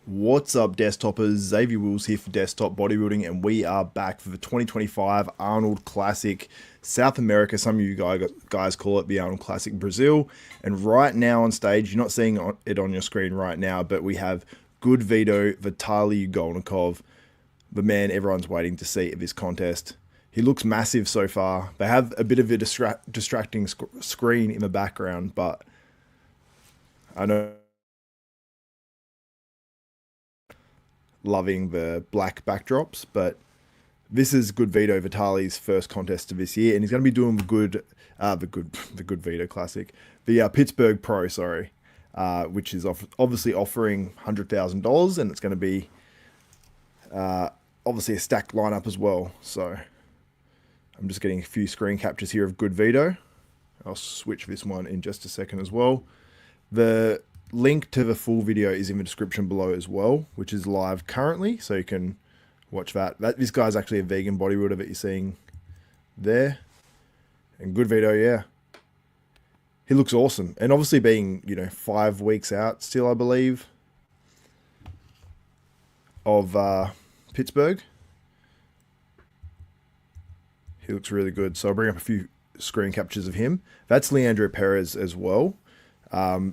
What's up, desktopers? Xavier Wills here for Desktop Bodybuilding, and we are back for the 2025 Arnold Classic South America. Some of you guys call it the Arnold Classic Brazil. And right now on stage, you're not seeing it on your screen right now, but we have Goodvito, Vitalii Ugolnikov, the man everyone's waiting to see at this contest. He looks massive so far. They have a bit of a distracting screen in the background, but I know loving the black backdrops, but this is Goodvito Vitali's first contest of this year, and he's going to be doing the Goodvito Classic, the Pittsburgh Pro, sorry, which is obviously offering $100,000, and it's going to be obviously a stacked lineup as well. So I'm just getting a few screen captures here of Goodvito. I'll switch this one in just a second as well. The link to the full video is in the description below as well, which is live currently, so you can watch that. This guy's actually a vegan bodybuilder that you're seeing there. And Goodvito, yeah. He looks awesome. And obviously being, 5 weeks out still, I believe, of Pittsburgh. He looks really good. So I'll bring up a few screen captures of him. That's Leandro Perez as well.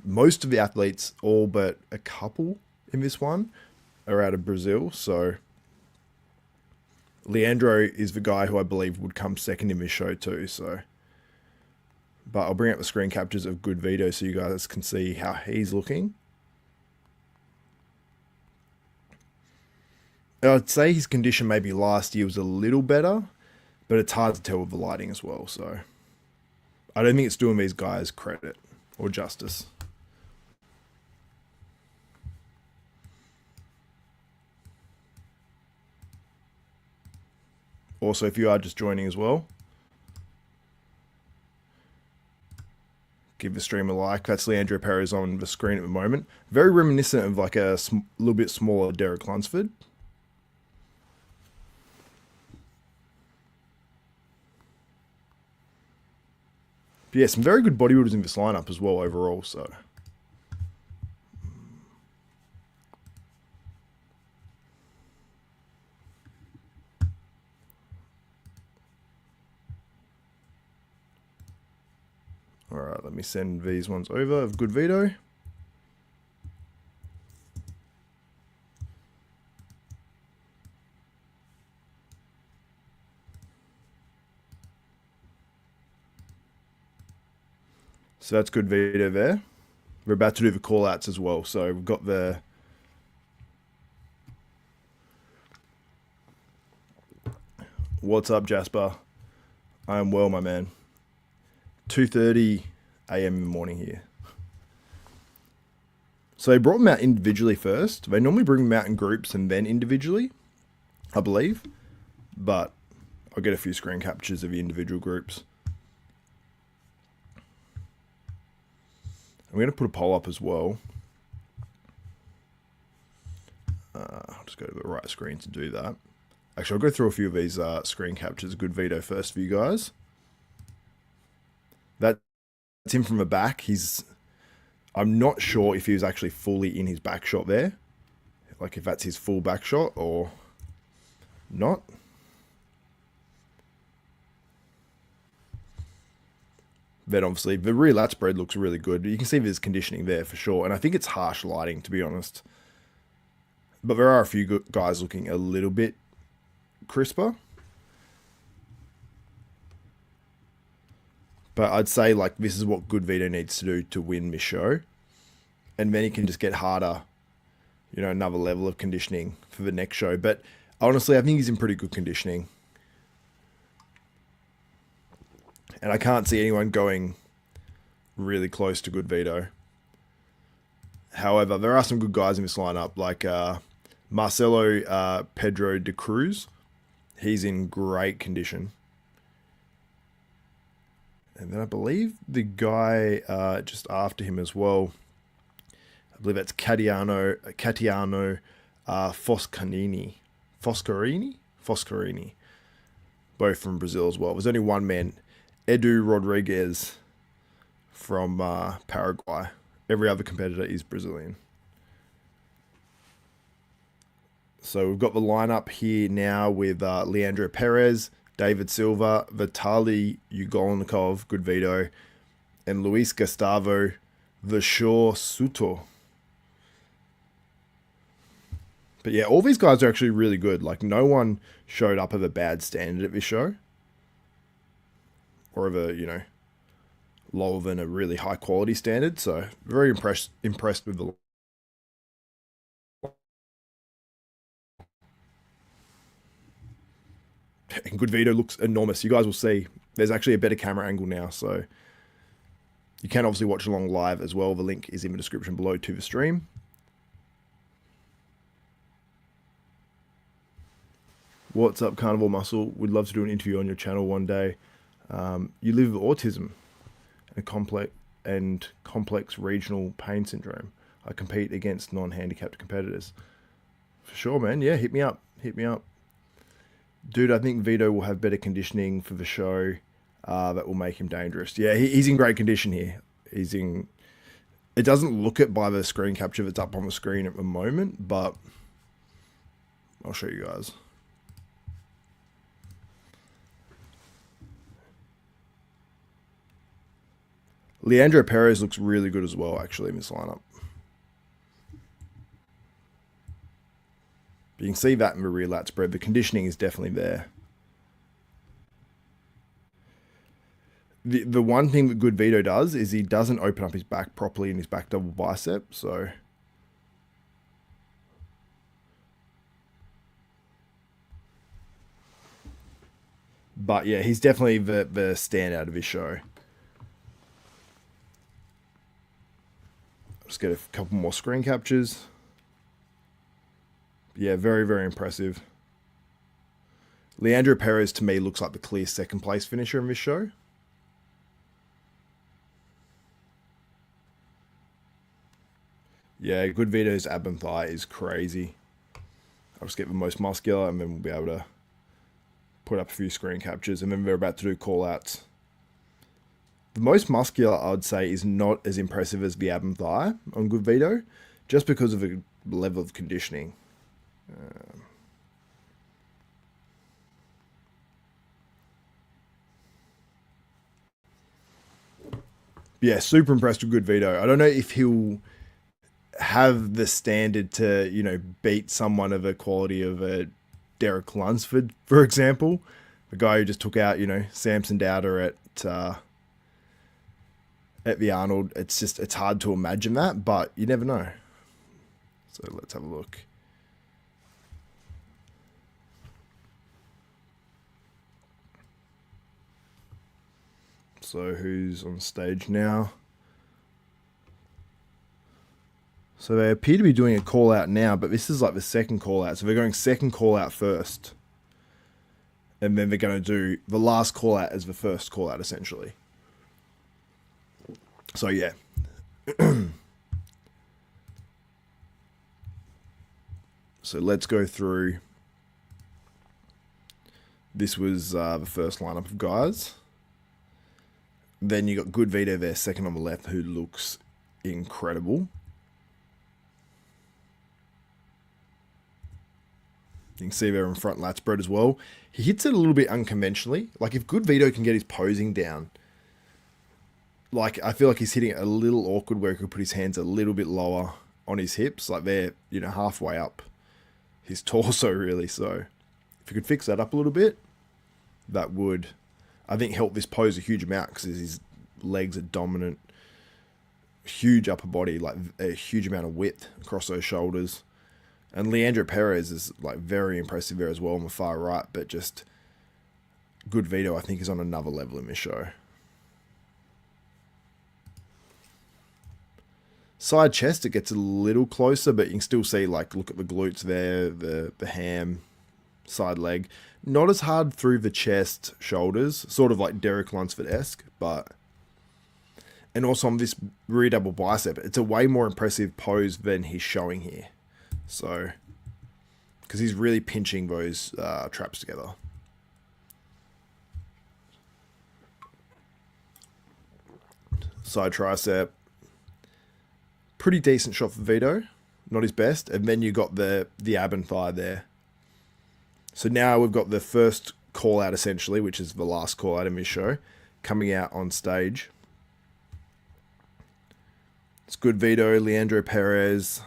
Most of the athletes, all but a couple in this one, are out of Brazil. So Leandro is the guy who I believe would come second in this show too. So, but I'll bring up the screen captures of Goodvito so you guys can see how he's looking. I'd say his condition maybe last year was a little better, but it's hard to tell with the lighting as well. So I don't think it's doing these guys credit or justice. Also, if you are just joining as well, give the stream a like. That's Leandro Perez on the screen at the moment. Very reminiscent of like a little bit smaller Derek Lunsford. But yeah, some very good bodybuilders in this lineup as well overall, so. Alright, let me send these ones over of Goodvito. So that's Goodvito there. We're about to do the call-outs as well. So we've got the what's up, Jasper? I am well, my man. 2:30 a.m. in the morning here. So they brought them out individually first. They normally bring them out in groups and then individually, I believe. But I'll get a few screen captures of the individual groups. I'm going to put a poll up as well. I'll just go to the right screen to do that. Actually, I'll go through a few of these screen captures. Goodvito first for you guys. That's him from the back. I'm not sure if he was actually fully in his back shot there. Like if that's his full back shot or not. Then obviously the rear lat spread looks really good. You can see there's conditioning there for sure. And I think it's harsh lighting, to be honest. But there are a few guys looking a little bit crisper. But I'd say like this is what Goodvito needs to do to win this show. And then he can just get harder, another level of conditioning for the next show. But honestly, I think he's in pretty good conditioning. And I can't see anyone going really close to Goodvito. However, there are some good guys in this lineup, like Marcelo Pedro de Cruz. He's in great condition. And then I believe the guy just after him as well, I believe that's Catiano Foscarini, both from Brazil as well. There's only one man, Edu Rodriguez from Paraguay. Every other competitor is Brazilian. So we've got the lineup here now with Leandro Perez, David Silva, Vitalii, Ugolnikov, Goodvito, and Luis Gustavo Suto. But yeah, all these guys are actually really good. Like, no one showed up of a bad standard at this show. Or of a, you know, lower than a really high quality standard. So very impressed with the. And Goodvito looks enormous. You guys will see. There's actually a better camera angle now, so you can obviously watch along live as well. The link is in the description below to the stream. What's up, Carnival Muscle? We'd love to do an interview on your channel one day. You live with autism and complex regional pain syndrome. I compete against non-handicapped competitors. For sure, man. Yeah, hit me up. Hit me up. Dude, I think Vito will have better conditioning for the show that will make him dangerous. Yeah, he's in great condition here. He's in... It doesn't look it by the screen capture that's up on the screen at the moment, but I'll show you guys. Leandro Perez looks really good as well, actually, in this lineup. You can see that in the rear lat spread. The conditioning is definitely there. The one thing that Goodvito does is he doesn't open up his back properly in his back double bicep. So but yeah, he's definitely the standout of his show. Let's get a couple more screen captures. Yeah, very, very impressive. Leandro Perez, to me, looks like the clear second place finisher in this show. Yeah, Goodvito's ab and thigh is crazy. I'll just get the most muscular and then we'll be able to put up a few screen captures, and then we're about to do call-outs. The most muscular, I'd say, is not as impressive as the ab and thigh on Goodvito, just because of the level of conditioning. Yeah, super impressed with Goodvito. I don't know if he'll have the standard to, you know, beat someone of the quality of a Derek Lunsford, for example. The guy who just took out, you know, Samson Dowder at the Arnold. It's hard to imagine that, but you never know. So let's have a look. So who's on stage now? So they appear to be doing a call out now, but this is like the second call out. So they're going second call out first. And then they're going to do the last call out as the first call out, essentially. So yeah. So let's go through. This was the first lineup of guys. Then you got Goodvito there, second on the left, who looks incredible. You can see there in front lat spread as well. He hits it a little bit unconventionally. Like, if Goodvito can get his posing down, like, I feel like he's hitting it a little awkward where he could put his hands a little bit lower on his hips. Like, they're, you know, halfway up his torso, really. So if you could fix that up a little bit, that would, I think, help this pose a huge amount, because his legs are dominant. Huge upper body, like a huge amount of width across those shoulders. And Leandro Perez is like very impressive there as well on the far right, but just Goodvito, I think, is on another level in this show. Side chest, it gets a little closer, but you can still see, like, look at the glutes there, the ham, side leg. Not as hard through the chest, shoulders, sort of like Derek Lunsford-esque, but... And also on this rear double bicep, it's a way more impressive pose than he's showing here. So, because he's really pinching those traps together. Side tricep. Pretty decent shot for Vito. not his best. And then you got the ab and thigh there. So now we've got the first call out essentially, which is the last call out in this show, coming out on stage. It's Goodvito, Leandro Perez.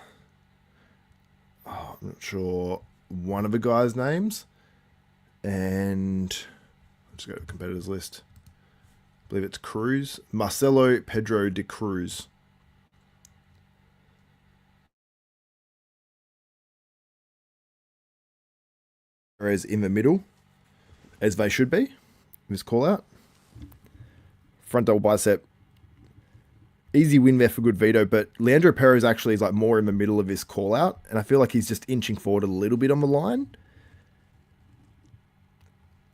Oh, I'm not sure one of the guys' names. And I'll just go to the competitors list. I believe it's Cruz. Marcelo Pedro de Cruz. Perez in the middle, as they should be. This call out. Front double bicep. Easy win there for Goodvito, but Leandro Perez actually is like more in the middle of his call out, and I feel like he's just inching forward a little bit on the line.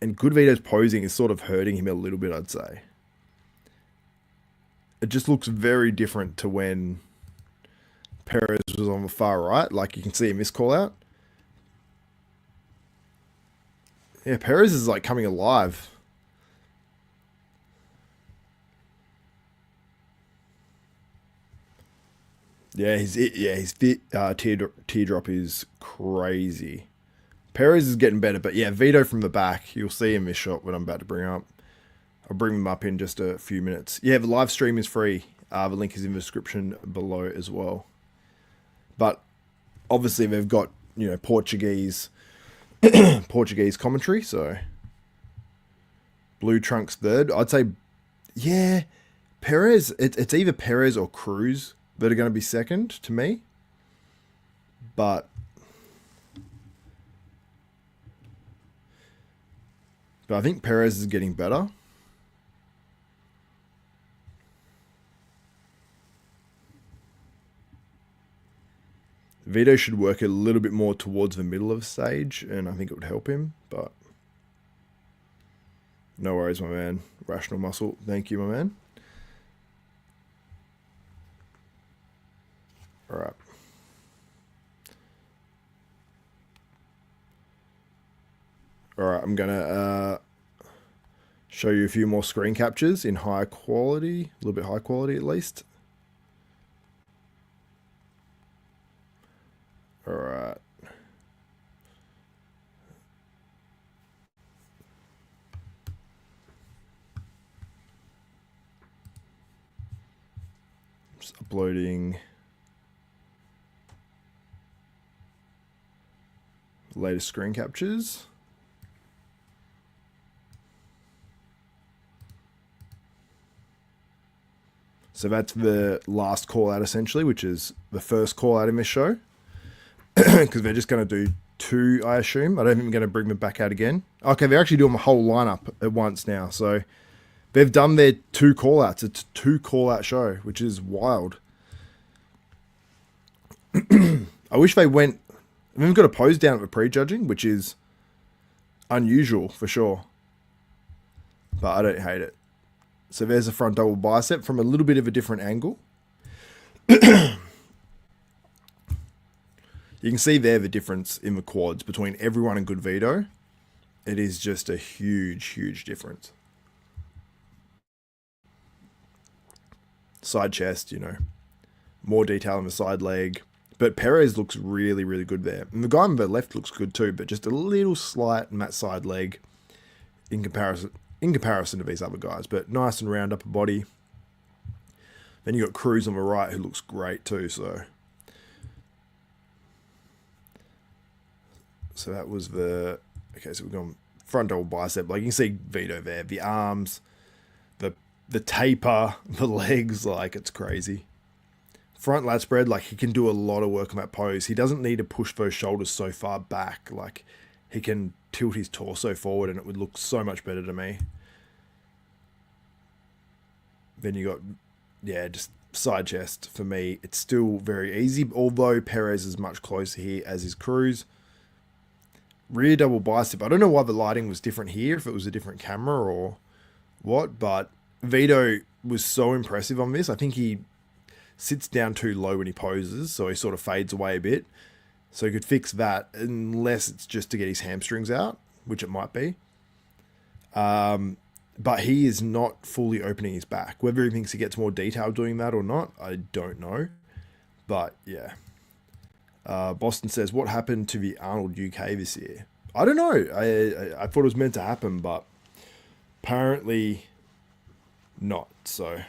And Goodvito's posing is sort of hurting him a little bit, I'd say. It just looks very different to when Perez was on the far right, like you can see in this call out. Yeah, Perez is like coming alive. Yeah, his teardrop is crazy. Perez is getting better, but yeah, Vito from the back. You'll see in this shot what I'm about to bring up. I'll bring them up in just a few minutes. Yeah, the live stream is free. The link is in the description below as well. But obviously they've got, you know, Portuguese commentary, so Blue Trunks third. I'd say, yeah, Perez, it's either Perez or Cruz that are going to be second to me. But I think Perez is getting better. Vito should work a little bit more towards the middle of the stage, and I think it would help him, but no worries, my man. Rational Muscle, thank you, my man. All right. All right, I'm going to show you a few more screen captures in high quality, a little bit high quality at least. All right. Just uploading latest screen captures. So that's the last call out essentially, which is the first call out in this show. Because they're just going to do two, I assume. I don't think they're going to bring them back out again. Okay, they're actually doing the whole lineup at once now. So they've done their two call-outs. It's a two call-out show, which is wild. I wish they went... We've got a pose down at the prejudging, which is unusual for sure. But I don't hate it. So there's a front double bicep from a little bit of a different angle. You can see there the difference in the quads between everyone and Goodvito. It is just a huge, huge difference. Side chest, you know, more detail on the side leg. But Perez looks really, really good there. And the guy on the left looks good too, but just a little slight in that side leg in comparison to these other guys. But nice and round upper body. Then you got Cruz on the right who looks great too, so... So that was the... Okay, so we've gone front double bicep. Like you can see Vito there. The arms, the taper, the legs, like it's crazy. Front lat spread, like he can do a lot of work on that pose. He doesn't need to push those shoulders so far back. Like he can tilt his torso forward and it would look so much better to me. Then you got, yeah, just side chest. For me, it's still very easy. Although Perez is much closer here as is Cruz. Rear double bicep. I don't know why the lighting was different here, if it was a different camera or what, but Vito was so impressive on this. I think he sits down too low when he poses, so he sort of fades away a bit. So he could fix that, unless it's just to get his hamstrings out, which it might be. But he is not fully opening his back. Whether he thinks he gets more detail doing that or not, I don't know. But yeah, Boston says, what happened to the Arnold UK this year? I don't know. I thought it was meant to happen, but apparently not. So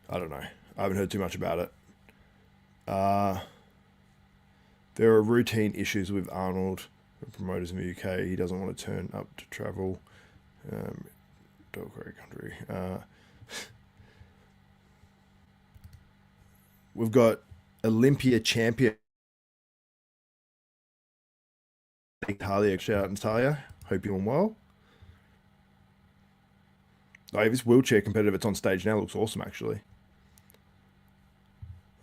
I don't know. I haven't heard too much about it. There are routine issues with Arnold, promoters in the UK. He doesn't want to turn up to travel. Dog great country. We've got Olympia champion Vitalii. Shout out Natalia. Hope you're doing well. Oh, this wheelchair competitor that's on stage now looks awesome, actually.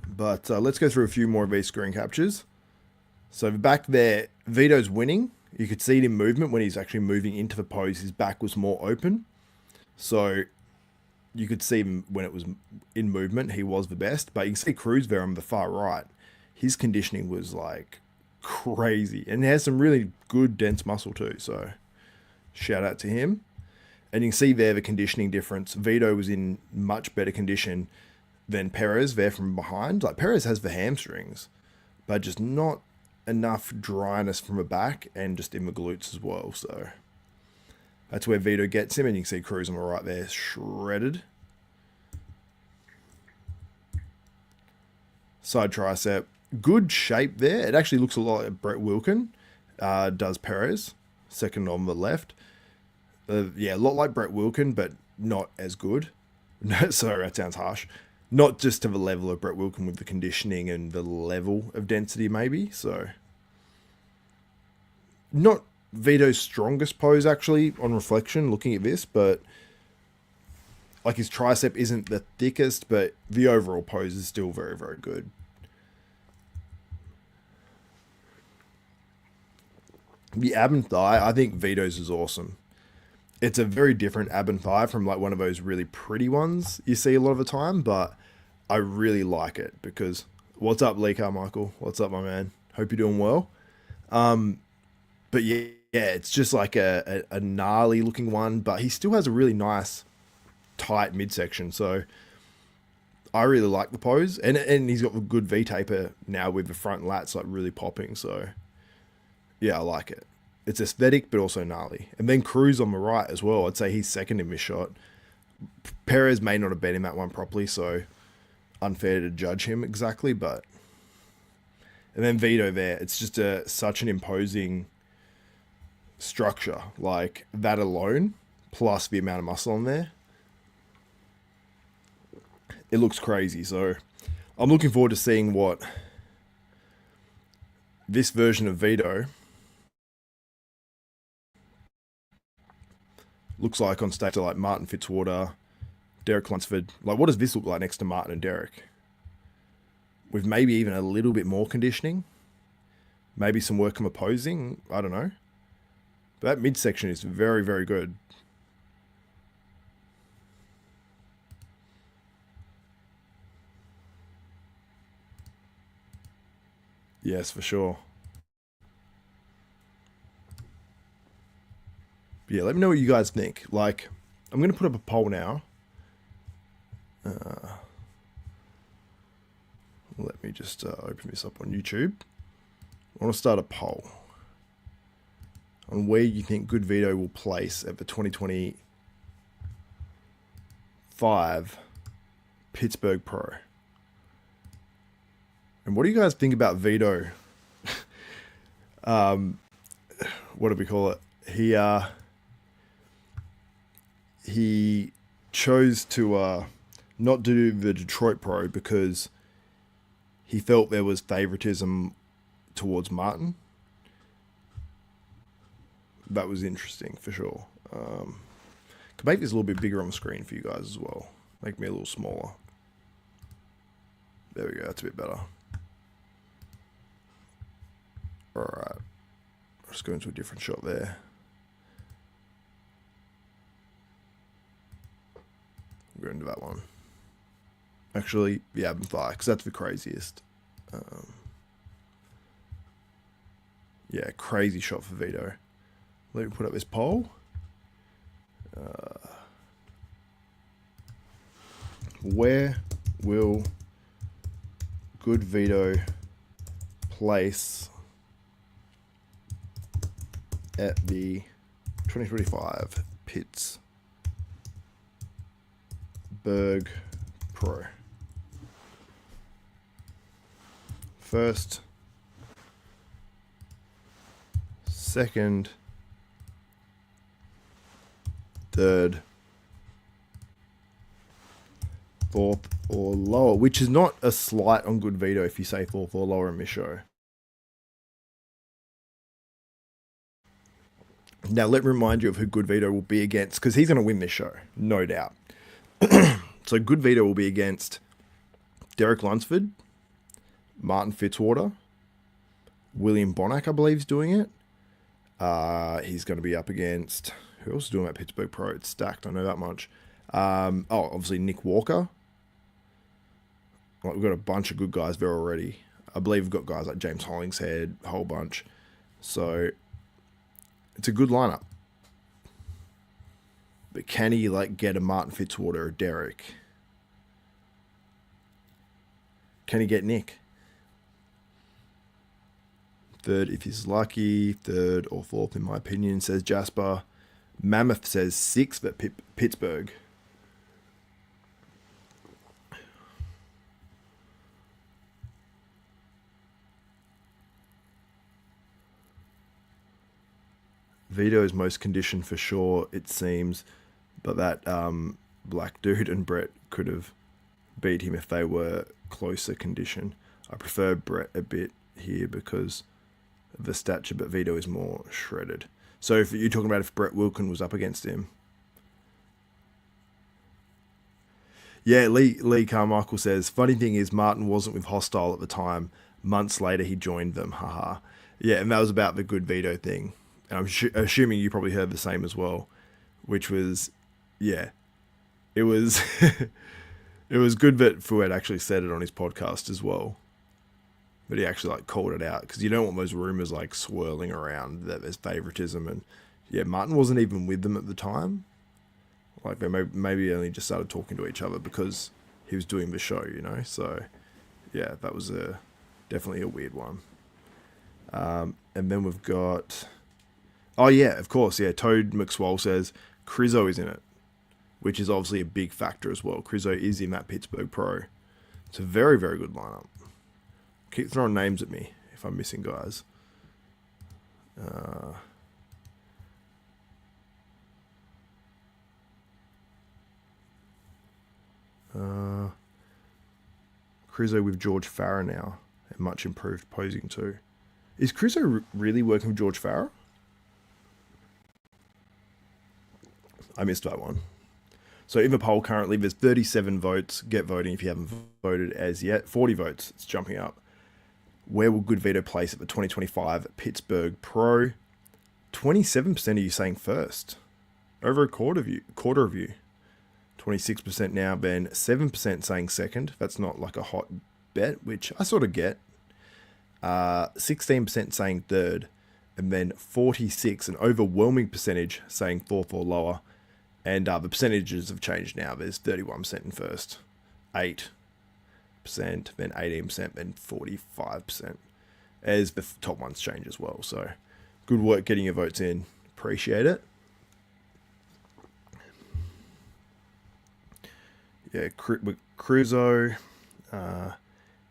But let's go through a few more of these screen captures. So back there, Vito's winning. You could see it in movement when he's actually moving into the pose. His back was more open. So you could see him when it was in movement, he was the best. But you can see Cruz there on the far right. His conditioning was like crazy. And he has some really good dense muscle too. So shout out to him. And you can see there the conditioning difference. Vito was in much better condition than Perez there from behind. Like Perez has the hamstrings, but just not enough dryness from the back and just in the glutes as well. So that's where Vito gets him. And you can see Cruz on the right there, shredded. Side tricep, good shape there. It actually looks a lot like Brett Wilkin does Perez, second on the left. Yeah, a lot like Brett Wilkin, but not as good. Sorry, that sounds harsh. Not just to the level of Brett Wilkin with the conditioning and the level of density, maybe. So, not Vito's strongest pose, actually, on reflection, looking at this, but like his tricep isn't the thickest, but the overall pose is still very, very good. The ab and thigh, I think Vito's is awesome. It's a very different ab and thigh from like one of those really pretty ones you see a lot of the time, but I really like it because what's up, Lee Carmichael? What's up, my man? Hope you're doing well. But yeah, it's just like a gnarly looking one, but he still has a really nice tight midsection. So I really like the pose, and he's got a good V taper now with the front lats like really popping. So yeah, I like it. It's aesthetic, but also gnarly. And then Cruz on the right as well. I'd say he's second in this shot. Perez may not have been in that one properly, so unfair to judge him exactly. But and then Vito there. It's just such an imposing structure. Like that alone, plus the amount of muscle on there, it looks crazy. So I'm looking forward to seeing what this version of Vito looks like on stage to like Martin Fitzwater, Derek Lunsford. Like, what does this look like next to Martin and Derek? With maybe even a little bit more conditioning, maybe some work on opposing. I don't know. But that midsection is very, very good. Yes, for sure. But yeah, let me know what you guys think. Like, I'm going to put up a poll now. Let me just open this up on YouTube. I want to start a poll on where you think Goodvito will place at the 2025 Pittsburgh Pro. And what do you guys think about Vito? What do we call it? He chose to not do the Detroit Pro because he felt there was favoritism towards Martin. That was interesting for sure. Could make this a little bit bigger on the screen for you guys as well. Make me a little smaller. There we go. That's a bit better. All right. Let's go into a different shot there. We'll go into that one. Actually, the ab and thigh, because that's the craziest. Yeah, crazy shot for Vito. Let me put up this poll. Where will Goodvito place at the 2025 Pittsburgh Pro. First, second, third, fourth, or lower, which is not a slight on Goodvito if you say fourth or lower in this show. Now, let me remind you of who Goodvito will be against, because he's going to win this show, no doubt. So Goodvito will be against Derek Lunsford, Martin Fitzwater, William Bonac, I believe, is doing it. He's going to be up against, who else is doing that Pittsburgh Pro? It's stacked, I know that much. Obviously Nick Walker. We've got a bunch of good guys there already. I believe we've got guys like James Hollingshead, a whole bunch. So it's a good lineup. But can he get a Martin Fitzwater or Derek? Can he get Nick? Third if he's lucky. Third or fourth in my opinion, says Jasper. Mammoth says sixth at Pittsburgh. Vito is most conditioned for sure, it seems. But that black dude and Brett could have beat him if they were closer condition. I prefer Brett a bit here because of the stature, but Vito is more shredded. So if you're talking about if Brett Wilkin was up against him. Yeah, Lee Carmichael says, funny thing is Martin wasn't with Hostile at the time. Months later he joined them. Haha. Yeah, and that was about the Goodvito thing. And I'm assuming you probably heard the same as well, which was, yeah, it was it was good that Fuad actually said it on his podcast as well. But he actually called it out, because you don't want those rumors swirling around that there's favoritism. And yeah, Martin wasn't even with them at the time. They maybe only just started talking to each other because he was doing the show, So yeah, that was definitely a weird one. And then we've got, oh yeah, of course, yeah. Toad McSwole says Crizzo is in it, which is obviously a big factor as well. Crizzo is in that Pittsburgh Pro. It's a very, very good lineup. Keep throwing names at me if I'm missing guys. Crizzo with George Farah now, and much improved posing too. Is Crizzo really working with George Farah? I missed that one. So in the poll currently, there's 37 votes. Get voting if you haven't voted as yet. 40 votes. It's jumping up. Where will Goodvito place at the 2025 Pittsburgh Pro? 27% of you saying first. Over a quarter of you. 26% now, Ben. 7% saying second. That's not a hot bet, which I sort of get. 16% saying third. And then 46, an overwhelming percentage, saying fourth or lower. And the percentages have changed now. There's 31% in first. 8%, then 18%, then 45%, as the top ones change as well. So good work getting your votes in. Appreciate it. Yeah, Cruzo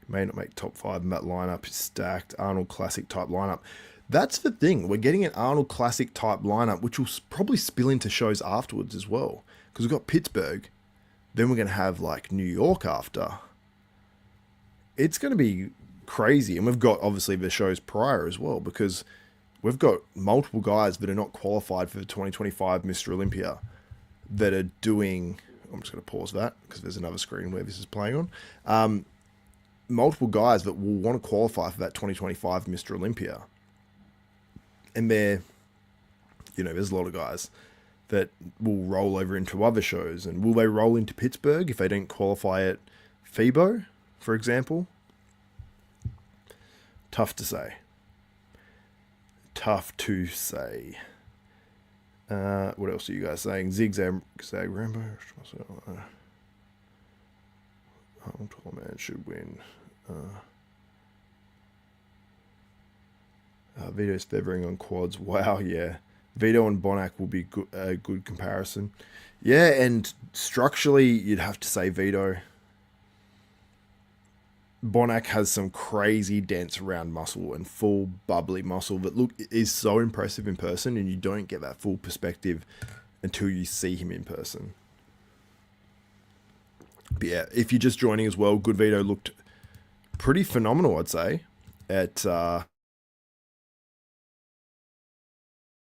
may not make top 5 in that lineup. It's stacked. Arnold Classic type lineup. That's the thing. We're getting an Arnold Classic type lineup, which will probably spill into shows afterwards as well. Because we've got Pittsburgh. Then we're going to have New York after. It's going to be crazy. And we've got obviously the shows prior as well, because we've got multiple guys that are not qualified for the 2025 Mr. Olympia that are doing, I'm just going to pause that because there's another screen where this is playing on. Multiple guys that will want to qualify for that 2025 Mr. Olympia. And there's a lot of guys that will roll over into other shows. And will they roll into Pittsburgh if they don't qualify at FIBO, for example? Tough to say. What else are you guys saying? Zigzag Rambo. Tall man should win. Vito's feathering on quads. Wow, yeah. Vito and Bonac will be a good comparison. Yeah, and structurally, you'd have to say Vito. Bonac has some crazy dense round muscle and full bubbly muscle that is so impressive in person, and you don't get that full perspective until you see him in person. But yeah, if you're just joining as well, Goodvito looked pretty phenomenal, I'd say, at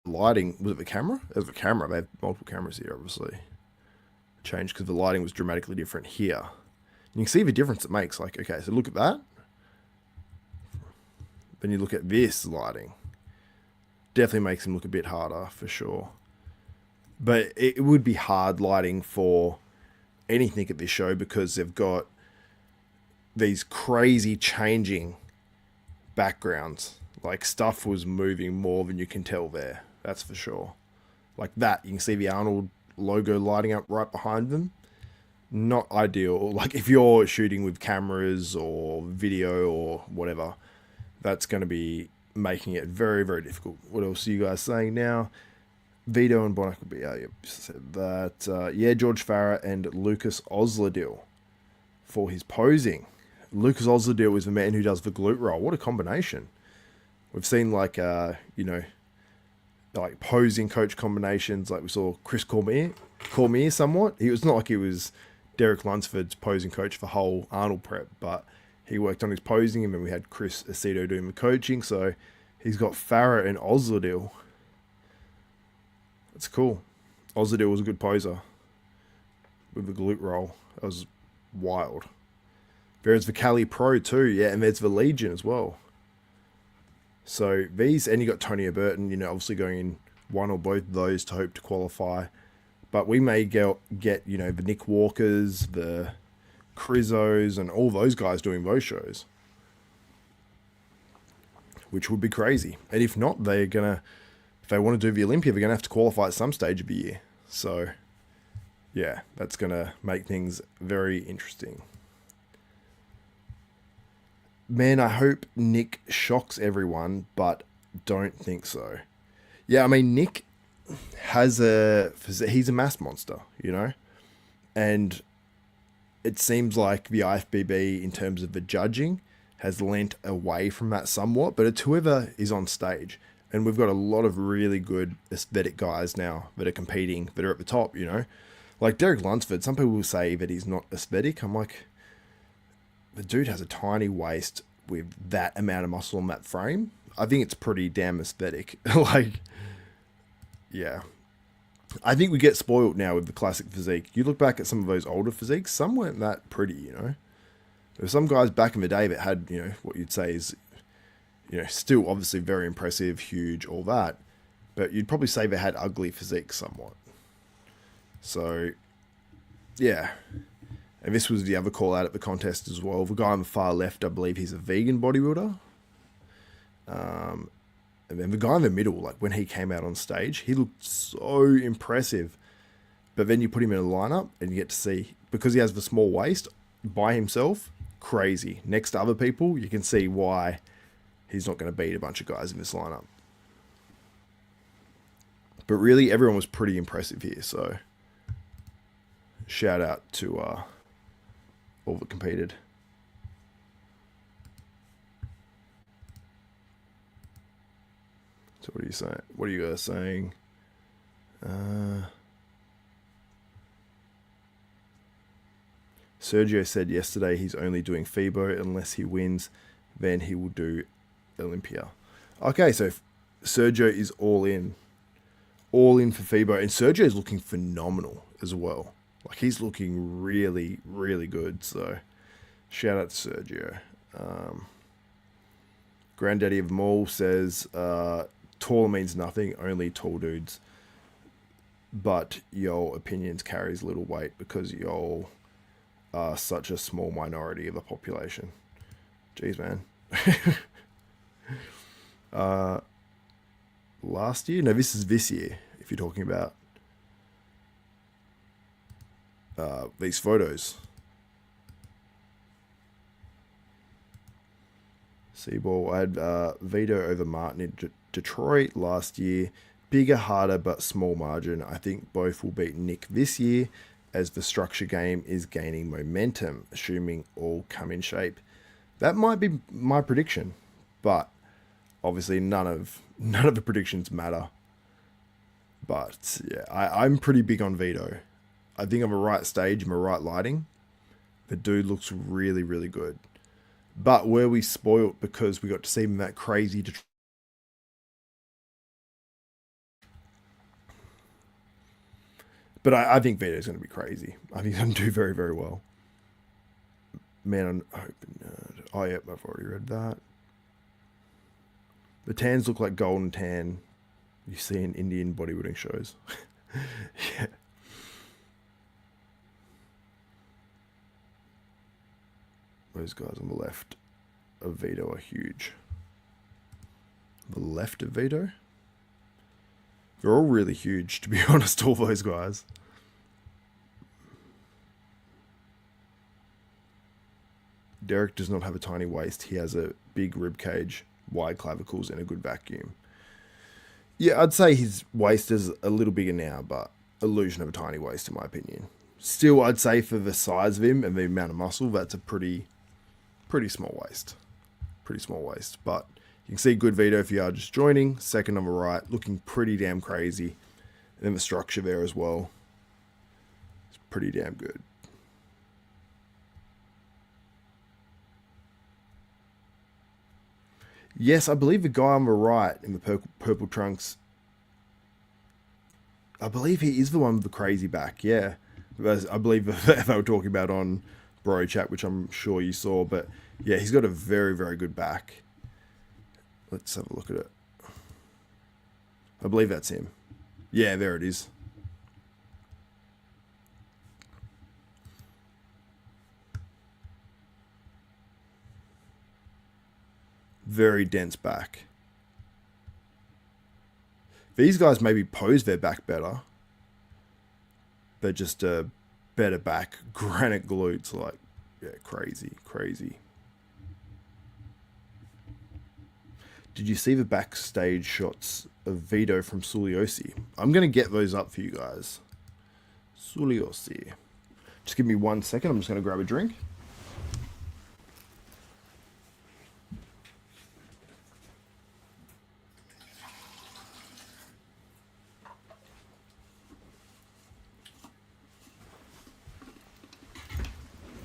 lighting. Was it the camera? It was the camera. They have multiple cameras here, obviously. Changed because the lighting was dramatically different here. You can see the difference it makes. Like, okay, so look at that. Then you look at this lighting. Definitely makes him look a bit harder, for sure. But it would be hard lighting for anything at this show because they've got these crazy changing backgrounds. Like, stuff was moving more than you can tell there. That's for sure. Like that. You can see the Arnold logo lighting up right behind them. Not ideal. Like if you're shooting with cameras or video or whatever, that's going to be making it very, very difficult. What else are you guys saying now? Vito and Bonac will be out. Yep, said that. Yeah, George Farah and Lucas Osladil for his posing. Lucas Osladil is the man who does the glute roll. What a combination. We've seen like, like posing coach combinations. Like we saw Chris Cormier somewhat. He was not like he was Derek Lunsford's posing coach for whole Arnold prep, but he worked on his posing, and then we had Chris Aceto doing the coaching. So he's got Farah and Osladil. That's cool. Osladil was a good poser with the glute roll. That was wild. There's the Vitalii Pro too, yeah, and there's the Legion as well. So these, and you got Tony Burton, you know, obviously going in one or both of those to hope to qualify. But we may get you know, the Nick Walkers, the Crizzos, and all those guys doing those shows, which would be crazy. And if not, they're gonna, if they want to do the Olympia, they're gonna have to qualify at some stage of the year. So yeah, that's gonna make things very interesting. Man, I hope Nick shocks everyone, but don't think so. Yeah, I mean, Nick he's a mass monster, you know? And it seems like the IFBB, in terms of the judging, has lent away from that somewhat, but it's whoever is on stage. And we've got a lot of really good aesthetic guys now that are competing, that are at the top, you know? Like Derek Lunsford, some people will say that he's not aesthetic. I'm like, the dude has a tiny waist with that amount of muscle on that frame. I think it's pretty damn aesthetic. Like, yeah. I think we get spoiled now with the classic physique. You look back at some of those older physiques, some weren't that pretty, you know. There were some guys back in the day that had, you know, what you'd say is, you know, still obviously very impressive, huge, all that. But you'd probably say they had ugly physique somewhat. So, yeah. And this was the other call out at the contest as well. The guy on the far left, I believe he's a vegan bodybuilder. And then the guy in the middle, like when he came out on stage, he looked so impressive. But then you put him in a lineup and you get to see, because he has the small waist by himself, crazy. Next to other people, you can see why he's not going to beat a bunch of guys in this lineup. But really, everyone was pretty impressive here. So shout out to all that competed. So what are you saying? What are you guys saying? Sergio said yesterday he's only doing FIBO unless he wins, then he will do Olympia. Okay, so Sergio is all in for FIBO, and Sergio is looking phenomenal as well. Like, he's looking really, really good. So shout out to Sergio. Granddaddy of them all says, tall means nothing, only tall dudes. But your opinions carries little weight because y'all are such a small minority of the population. Jeez, man. Last year? No, this is this year, if you're talking about these photos. Seaball. I had Vito over Martin in Detroit last year. Bigger, harder, but small margin. I think both will beat Nick this year as the structure game is gaining momentum, assuming all come in shape. That might be my prediction, but obviously none of the predictions matter. But yeah, I'm pretty big on Vito. I think I'm a right stage, I'm a right lighting. The dude looks really, really good. But were we spoilt because we got to see him in that crazy But I think Vito's going to be crazy. I think he's going to do very, very well. Man, I'm hoping. Oh, yep, I've already read that. The tans look like golden tan you see in Indian bodybuilding shows. Yeah. Those guys on the left of Vito are huge. The left of Vito? They're all really huge, to be honest, all those guys. Derek does not have a tiny waist. He has a big rib cage, wide clavicles, and a good vacuum. Yeah, I'd say his waist is a little bigger now, but illusion of a tiny waist, in my opinion. Still, I'd say for the size of him and the amount of muscle, that's a pretty small waist. Pretty small waist, but you can see Goodvito if you are just joining. Second on the right, looking pretty damn crazy. And then the structure there as well. It's pretty damn good. Yes, I believe the guy on the right in the purple trunks, I believe he is the one with the crazy back, yeah. I believe they were talking about on Bro Chat, which I'm sure you saw, but yeah, he's got a very, very good back. Let's have a look at it. I believe that's him. Yeah, there it is. Very dense back. These guys maybe pose their back better. They're just a better back. Granite glutes, like, yeah, crazy, crazy. Did you see the backstage shots of Vito from Suliosi? I'm going to get those up for you guys. Suliosi. Just give me 1 second. I'm just going to grab a drink.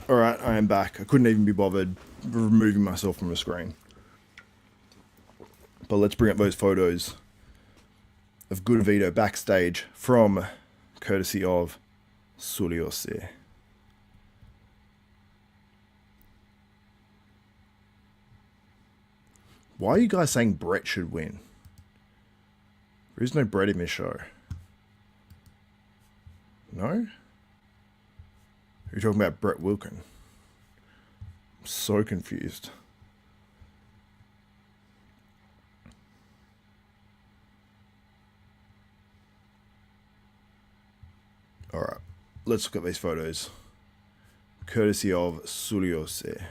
Alright, I am back. I couldn't even be bothered removing myself from the screen. But let's bring up those photos of Goodvito backstage from courtesy of Suliosi. Why are you guys saying Brett should win? There is no Brett in this show. No? You're talking about Brett Wilkin. I'm so confused. Alright, let's look at these photos. Courtesy of Suliosi.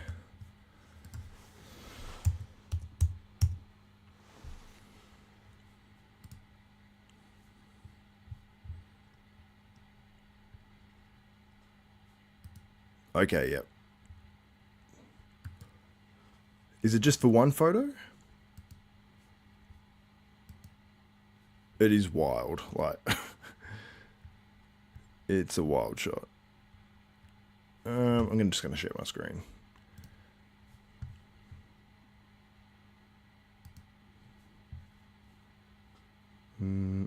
Okay, yep. Is it just for one photo? It is wild, like... It's a wild shot. I'm just going to share my screen.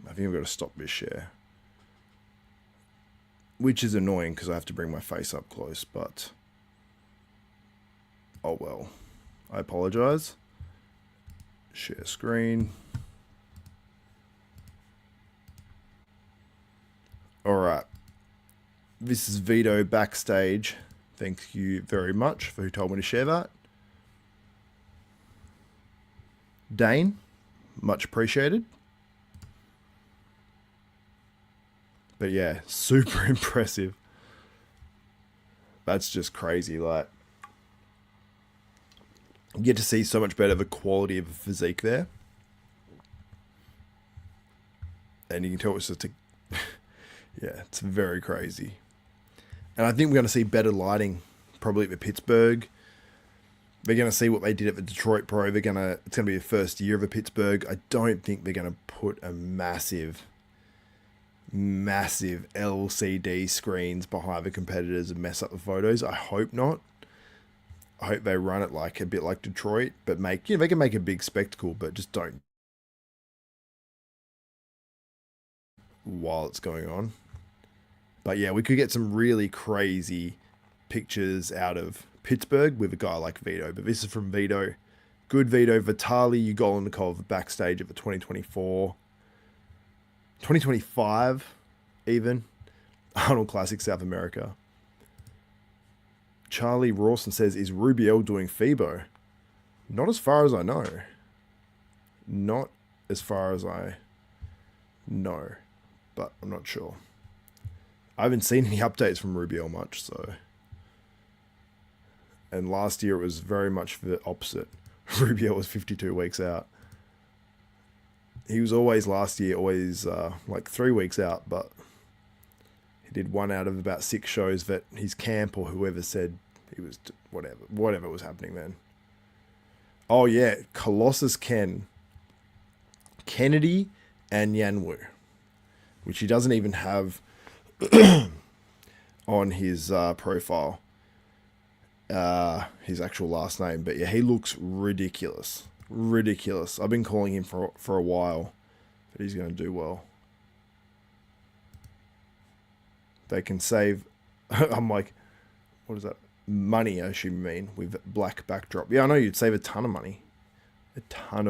I think I've got to stop this share. Which is annoying because I have to bring my face up close, but... Oh well. I apologize. Share screen. Alright. This is Vito backstage. Thank you very much for who told me to share that. Dane, much appreciated. But yeah, super impressive. That's just crazy. Like, You get to see so much better the quality of a physique there. And you can tell it's just a... yeah, it's very crazy. And I think we're going to see better lighting probably at the Pittsburgh. They're going to see what they did at the Detroit Pro. It's going to be the first year of the Pittsburgh. I don't think they're going to put a massive LCD screens behind the competitors and mess up the photos. I hope not. I hope they run it like a bit like Detroit, but they can make a big spectacle, but just don't while it's going on. But yeah, we could get some really crazy pictures out of Pittsburgh with a guy like Vito. But this is from Vito. Goodvito, Vitalii, Ugolnikov, Backstage at the 2024. 2025, even. Arnold Classic, South America. Charlie Rawson says, is Rubiel doing FIBO? Not as far as I know. Not as far as I know. But I'm not sure. I haven't seen any updates from Rubiel much, so... And last year it was very much the opposite. Rubiel was 52 weeks out. He was always last year, like 3 weeks out, but he did 1 out of about 6 shows that his camp or whoever said he was whatever was happening then. Oh yeah, Colossus Ken, Kennedy, and Yanwu, which he doesn't even have on his profile. His actual last name, but yeah, he looks ridiculous. I've been calling him for a while that he's going to do well. They can save. I'm like, what is that? Money, I assume you mean, with black backdrop. Yeah, I know you'd save a ton of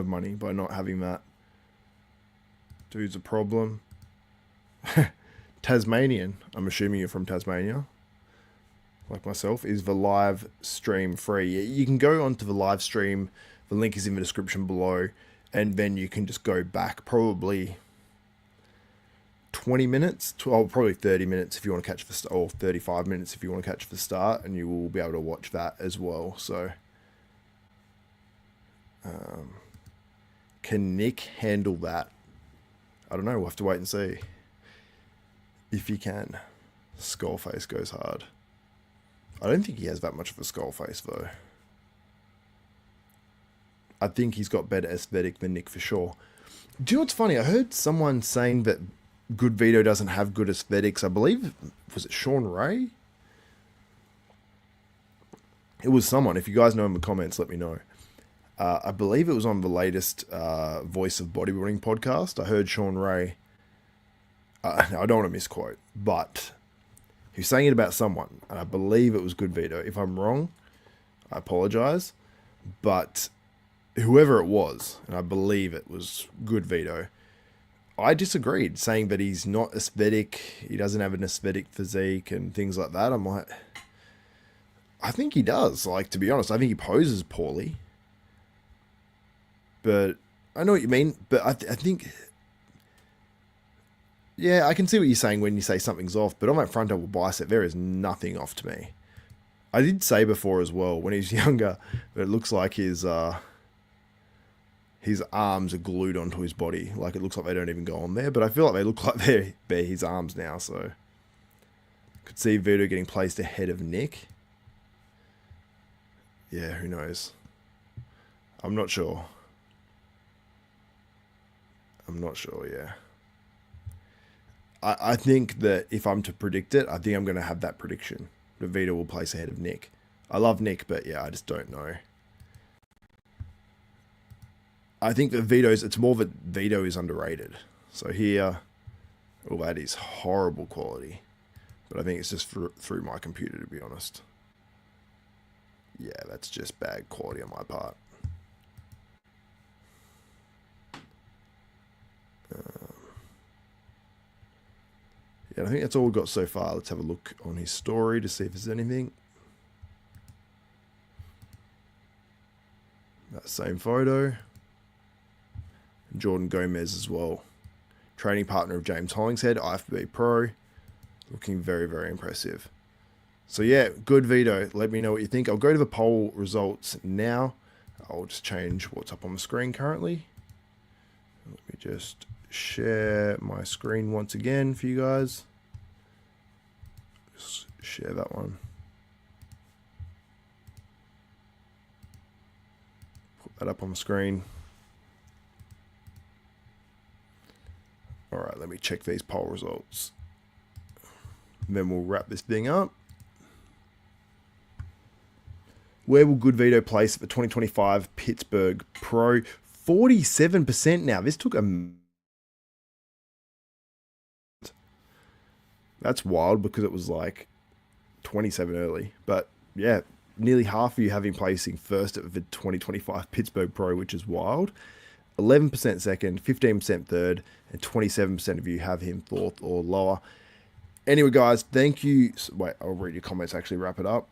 money by not having that. Dude's a problem. Tasmanian. I'm assuming you're from Tasmania. Like myself, is the live stream free? You can go onto the live stream. The link is in the description below, and then you can just go back probably 20 minutes, probably 30 minutes if you want to catch the start, or 35 minutes if you want to catch the start, and you will be able to watch that as well. So, can Nick handle that? I don't know. We'll have to wait and see if he can. Skullface goes hard. I don't think he has that much of a skull face, though. I think he's got better aesthetic than Nick for sure. Do you know what's funny? I heard someone saying that Goodvito doesn't have good aesthetics. I believe, was it Sean Ray? It was someone. If you guys know in the comments, let me know. I believe it was on the latest Voice of Bodybuilding podcast. I heard Sean Ray. I don't want to misquote, but... he was saying it about someone, and I believe it was Goodvito. If I'm wrong, I apologize. But whoever it was, and I believe it was Goodvito, I disagreed, saying that he's not aesthetic, he doesn't have an aesthetic physique and things like that. I'm like, I think he does. Like, to be honest, I think he poses poorly. But I know what you mean. But I think... yeah, I can see what you're saying when you say something's off, but on that front double bicep, there is nothing off to me. I did say before as well, when he was younger, that it looks like his arms are glued onto his body. Like, it looks like they don't even go on there, but I feel like they look like they're his arms now, so... could see Vito getting placed ahead of Nick. Yeah, who knows? I'm not sure. Yeah. I think that if I'm to predict it, I think I'm going to have that prediction. That Vito will place ahead of Nick. I love Nick, but yeah, I just don't know. I think that it's more that Vito is underrated. So here, oh, that is horrible quality. But I think it's just through my computer, to be honest. Yeah, that's just bad quality on my part. Yeah, I think that's all we've got so far. Let's have a look on his story to see if there's anything. That same photo. Jordan Gomez as well. Training partner of James Hollingshead, IFBB Pro. Looking very, very impressive. So yeah, Goodvito. Let me know what you think. I'll go to the poll results now. I'll just change what's up on the screen currently. Let me just share my screen once again for you guys. Just share that one. Put that up on the screen. All right, let me check these poll results. And then we'll wrap this thing up. Where will Goodvito place at the 2025 Pittsburgh Pro? 47% now. This took a... That's wild because it was like 27 early. But yeah, nearly half of you have him placing first at the 2025 Pittsburgh Pro, which is wild. 11% second, 15% third, and 27% of you have him fourth or lower. Anyway, guys, thank you. Wait, I'll read your comments, actually wrap it up.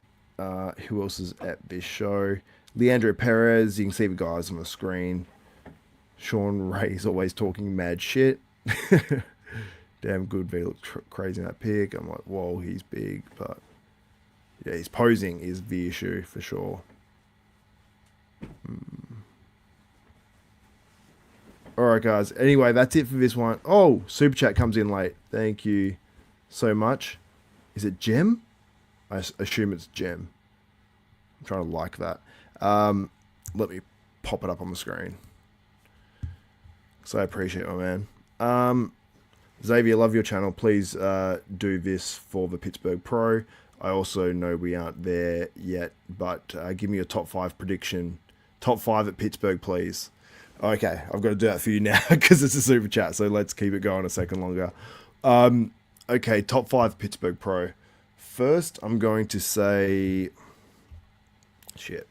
Who else is at this show? Leandro Perez, you can see the guys on the screen. Sean Ray's always talking mad shit. Damn good. He looked crazy in that pic. I'm like, whoa, he's big. But yeah, his posing is the issue for sure. Alright, guys. Anyway, that's it for this one. Oh, Super Chat comes in late. Thank you so much. Is it Gem? I assume it's Gem. I'm trying to like that. Let me pop it up on the screen. So I appreciate it, my man. Xavier, love your channel. Please do this for the Pittsburgh Pro. I also know we aren't there yet, but give me a top 5 prediction. Top 5 at Pittsburgh, please. Okay, I've got to do that for you now because it's a super chat, so let's keep it going a second longer. Okay, top 5 Pittsburgh Pro. First, I'm going to say... Shit.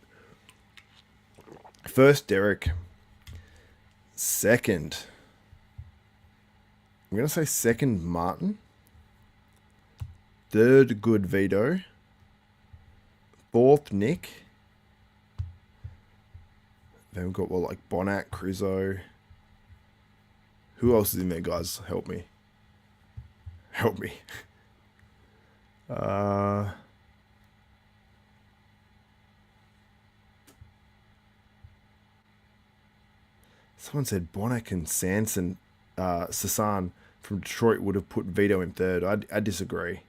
First, Derek. Second... I'm going to say second, Martin. Third, Goodvito. Fourth, Nick. Then we've got, well, like Bonac, Crizzo. Who else is in there, guys? Help me. Help me. Someone said Bonac and Sanson, Sasan from Detroit would have put Vito in third. I disagree.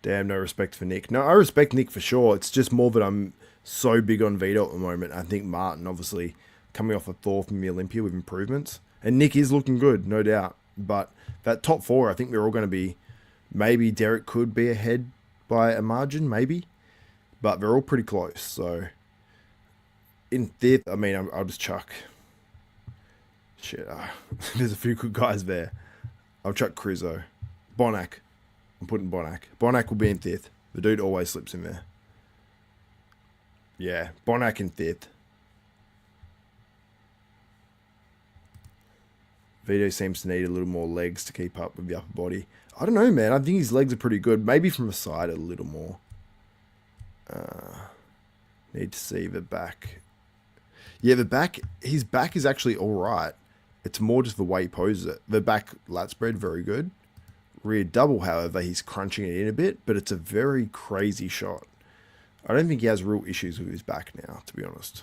Damn, no respect for Nick. No, I respect Nick for sure. It's just more that I'm so big on Vito at the moment. I think Martin, obviously, coming off a fourth from the Olympia with improvements. And Nick is looking good, no doubt. But that top 4, I think they're all going to be... Maybe Derek could be ahead by a margin, maybe. But they're all pretty close, so... In fifth, I mean, I'll just chuck... Shit, there's a few good guys there. I'll chuck Crizzo. Bonac. I'm putting Bonac. Bonac will be in fifth. The dude always slips in there. Yeah, Bonac in fifth. Vito seems to need a little more legs to keep up with the upper body. I don't know, man. I think his legs are pretty good. Maybe from the side a little more. Need to see the back. Yeah, the back, his back is actually all right. It's more just the way he poses it. The back lat spread, very good. Rear double, however, he's crunching it in a bit, but it's a very crazy shot. I don't think he has real issues with his back now, to be honest.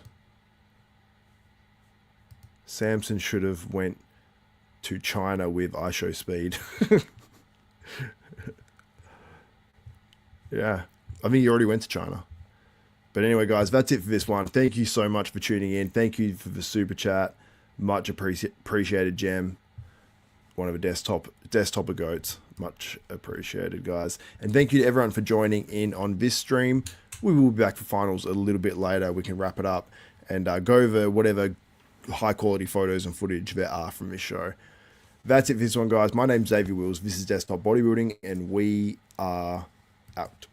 Samson should have went to China with I Show Speed. Yeah, I think he already went to China. But anyway, guys, that's it for this one. Thank you so much for tuning in. Thank you for the super chat. Much appreciated, Gem. One of the desktopper goats. Much appreciated, guys. And thank you to everyone for joining in on this stream. We will be back for finals a little bit later. We can wrap it up and go over whatever high quality photos and footage there are from this show. That's it for this one, guys. My name's Xavier Wills. This is Desktop Bodybuilding, and we are out.